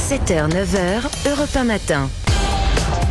7h, 9h, Europe 1 matin.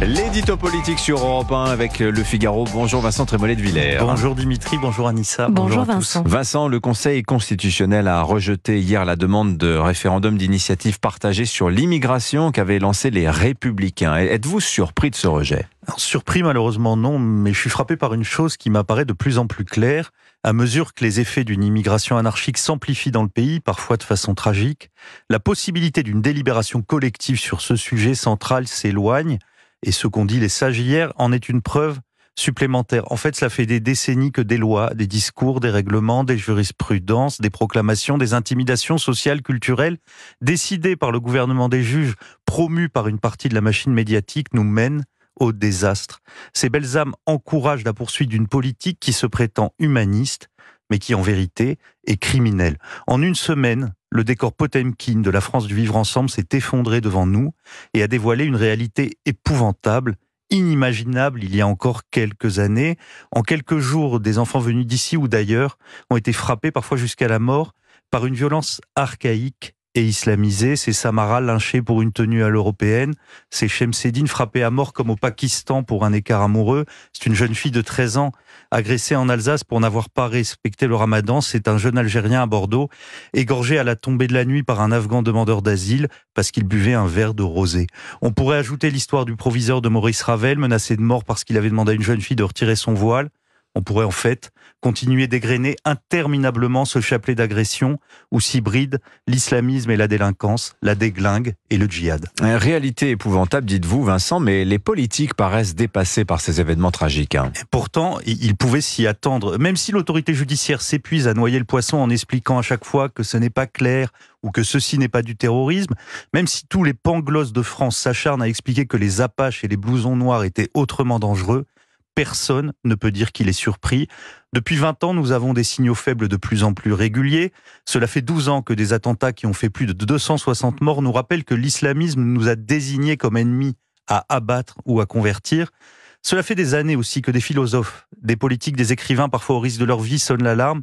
L'édito politique sur Europe 1 avec Le Figaro. Bonjour Vincent Trémollet de Villers. Bonjour Dimitri, bonjour Anissa. Bonjour à tous. Vincent. Vincent, le Conseil constitutionnel a rejeté hier la demande de référendum d'initiative partagée sur l'immigration qu'avaient lancé les Républicains. Êtes-vous surpris de ce rejet ? Alors, surpris malheureusement non, mais je suis frappé par une chose qui m'apparaît de plus en plus claire. À mesure que les effets d'une immigration anarchique s'amplifient dans le pays, parfois de façon tragique, la possibilité d'une délibération collective sur ce sujet central s'éloigne. Et ce qu'ont dit les sages hier en est une preuve supplémentaire. En fait, cela fait des décennies que des lois, des discours, des règlements, des jurisprudences, des proclamations, des intimidations sociales, culturelles, décidées par le gouvernement des juges, promues par une partie de la machine médiatique, nous mènent au désastre. Ces belles âmes encouragent la poursuite d'une politique qui se prétend humaniste, mais qui en vérité est criminelle. En une semaine, le décor Potemkin de la France du vivre ensemble s'est effondré devant nous et a dévoilé une réalité épouvantable, inimaginable il y a encore quelques années. En quelques jours, des enfants venus d'ici ou d'ailleurs ont été frappés, parfois jusqu'à la mort, par une violence archaïque et islamisée. C'est Samara lynchée pour une tenue à l'européenne. C'est Shemseddine frappé à mort comme au Pakistan pour un écart amoureux. C'est une jeune fille de 13 ans agressée en Alsace pour n'avoir pas respecté le ramadan. C'est un jeune Algérien à Bordeaux égorgé à la tombée de la nuit par un Afghan demandeur d'asile parce qu'il buvait un verre de rosé. On pourrait ajouter l'histoire du proviseur de Maurice Ravel menacé de mort parce qu'il avait demandé à une jeune fille de retirer son voile. On pourrait en fait continuer d'égrener interminablement ce chapelet d'agressions où s'hybrident l'islamisme et la délinquance, la déglingue et le djihad. Réalité épouvantable, dites-vous Vincent, mais les politiques paraissent dépassés par ces événements tragiques. Et pourtant, ils pouvaient s'y attendre. Même si l'autorité judiciaire s'épuise à noyer le poisson en expliquant à chaque fois que ce n'est pas clair ou que ceci n'est pas du terrorisme, même si tous les pangloss de France s'acharnent à expliquer que les Apaches et les blousons noirs étaient autrement dangereux, personne ne peut dire qu'il est surpris. Depuis 20 ans, nous avons des signaux faibles de plus en plus réguliers. Cela fait 12 ans que des attentats qui ont fait plus de 260 morts nous rappellent que l'islamisme nous a désignés comme ennemis à abattre ou à convertir. Cela fait des années aussi que des philosophes, des politiques, des écrivains, parfois au risque de leur vie, sonnent l'alarme.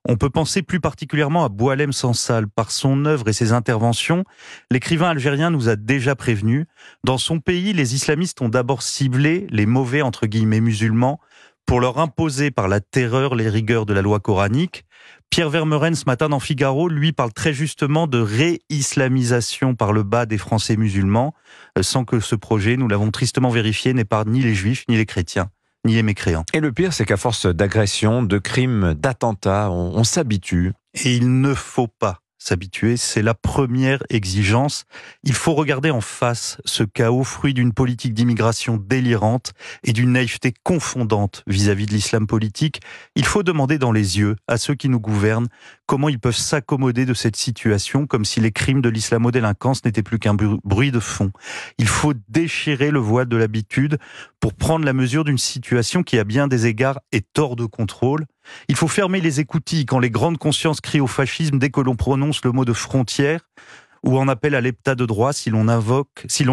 On peut penser plus particulièrement à Boualem Sansal. Par son œuvre et ses interventions, l'écrivain algérien nous a déjà prévenus. Dans son pays, les islamistes ont d'abord ciblé les mauvais, entre guillemets, musulmans, pour leur imposer par la terreur les rigueurs de la loi coranique. Pierre Vermeuren, ce matin dans Figaro, lui parle très justement de réislamisation par le bas des Français musulmans, sans que ce projet, nous l'avons tristement vérifié, n'épargne ni les juifs, ni les chrétiens, ni les mécréants. Et le pire, c'est qu'à force d'agressions, de crimes, d'attentats, on s'habitue. Et il ne faut pas s'habituer, c'est la première exigence. Il faut regarder en face ce chaos, fruit d'une politique d'immigration délirante et d'une naïveté confondante vis-à-vis de l'islam politique. Il faut demander dans les yeux à ceux qui nous gouvernent comment ils peuvent s'accommoder de cette situation, comme si les crimes de l'islamo-délinquance n'étaient plus qu'un bruit de fond. Il faut déchirer le voile de l'habitude pour prendre la mesure d'une situation qui, à bien des égards, est hors de contrôle. Il faut fermer les écoutilles quand les grandes consciences crient au fascisme dès que l'on prononce le mot de frontière ou en appelle à l'état de droit si l'on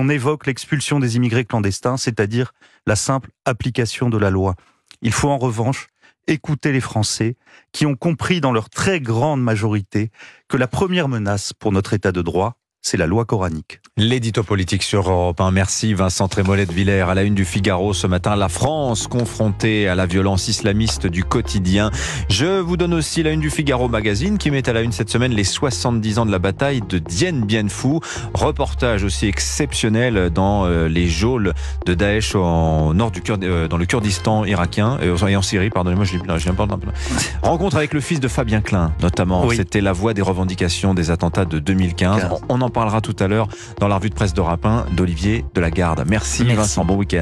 évoque l'expulsion des immigrés clandestins, c'est-à-dire la simple application de la loi. Il faut en revanche écouter les Français qui ont compris dans leur très grande majorité que la première menace pour notre état de droit, c'est la loi coranique. L'édito politique sur Europe 1. Merci Vincent Trémollet de Villers. À la une du Figaro ce matin, la France confrontée à la violence islamiste du quotidien. Je vous donne aussi la une du Figaro Magazine qui met à la une cette semaine les 70 ans de la bataille de Dien Bien Phu. Reportage aussi exceptionnel dans les geôles de Daesh au nord du dans le Kurdistan irakien et en Syrie, pardonnez-moi, je l'ai pas. Rencontre avec le fils de Fabien Klein, notamment. Oui. C'était la voix des revendications des attentats de 2015. On en parlera tout à l'heure dans la revue de presse d'Europe 1 d'Olivier Delagarde. Merci Vincent, bon week-end.